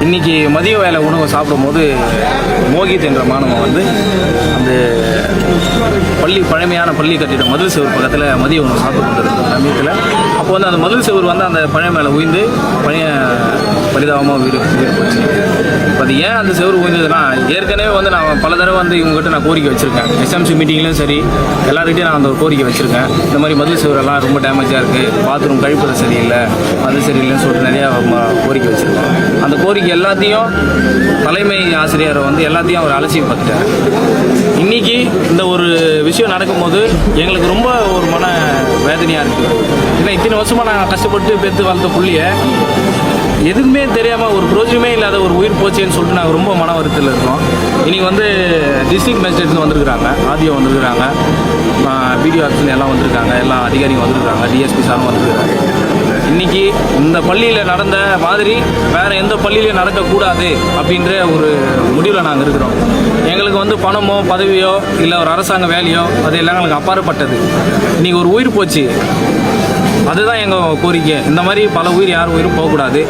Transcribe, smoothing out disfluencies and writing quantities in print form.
இன்றைக்கி மதிய வேலை உணவு சாப்பிடும்போது மோகித் என்ற மாணவன் வந்து அந்த பழமையான பள்ளி கட்டிடம் மதில் செவர் பக்கத்தில் மதிய உணவு சாப்பிட்டு கொண்டிருந்த சமயத்தில் அப்போ வந்து அந்த மதில் செவர் வந்து அந்த பழைய மேலே உயிர்ந்து பரிதாபமாக உயிர் போச்சு. இப்போ அது ஏன் அந்த செவர் உயிர்ந்ததுன்னா, ஏற்கனவே வந்து நான் பல தடவை வந்து இவங்ககிட்ட நான் கோரிக்கை வச்சுருக்கேன். எஸ்எம்சி மீட்டிங்லேயும் சரி எல்லாருக்கிட்டையும் நான் அந்த கோரிக்கை வச்சுருக்கேன். இந்த மாதிரி மதில் செவரெல்லாம் ரொம்ப டேமேஜாக இருக்குது, பாத்ரூம் கழிப்பது சரியில்லை, அது சரியில்லைன்னு சொல்லிட்டு நிறையா கோரிக்கை வச்சுருக்கேன். அந்த கோரிக்கை எல்லாத்தையும் தலைமை ஆசிரியரை வந்து எல்லாத்தையும் அவர் அலட்சியம் பார்த்துட்டார். இன்றைக்கி இந்த ஒரு விஷயம் நடக்கும்போது எங்களுக்கு ரொம்ப ஒரு மன வேதனையாக இருக்குது. ஏன்னா இத்தனை வருஷமாக நாங்கள் கஷ்டப்பட்டு பெற்று வளர்த்த புள்ளியை எதுவுமே தெரியாமல் ஒரு பிரோஜனமே இல்லாத ஒரு உயிர் போச்சேன்னு சொல்லிட்டு நாங்கள் ரொம்ப மன வருத்தத்தில் இருக்கோம். இன்றைக்கி வந்து டிஸ்ட்ரிக்ட் மேஜிஸ்ட்ரேட்னு வந்திருக்கிறாங்க, ஆர்டிஓ வந்திருக்கிறாங்க, பிடிஓ ஆஃபீஸ்னு எல்லாம் வந்திருக்காங்க, எல்லா அதிகாரிகள் வந்திருக்காங்க, டிஎஸ்பி சாரும் வந்திருக்காங்க. இன்றைக்கி இந்த பள்ளியில் நடந்த மாதிரி வேறு எந்த பள்ளியிலையும் நடக்கக்கூடாது அப்படின்ற ஒரு முடிவில் நாங்கள் இருக்கிறோம். எங்களுக்கு வந்து பணமோ பதவியோ இல்லை ஒரு அரசாங்க வேலையோ அது எல்லாம் எங்களுக்கு அப்பாற்பட்டது. இன்றைக்கி ஒரு உயிர் போச்சு, அதுதான் எங்கள் கோரிக்கை. இந்த மாதிரி பல உயிர் யார் உயிரும் போகக்கூடாது.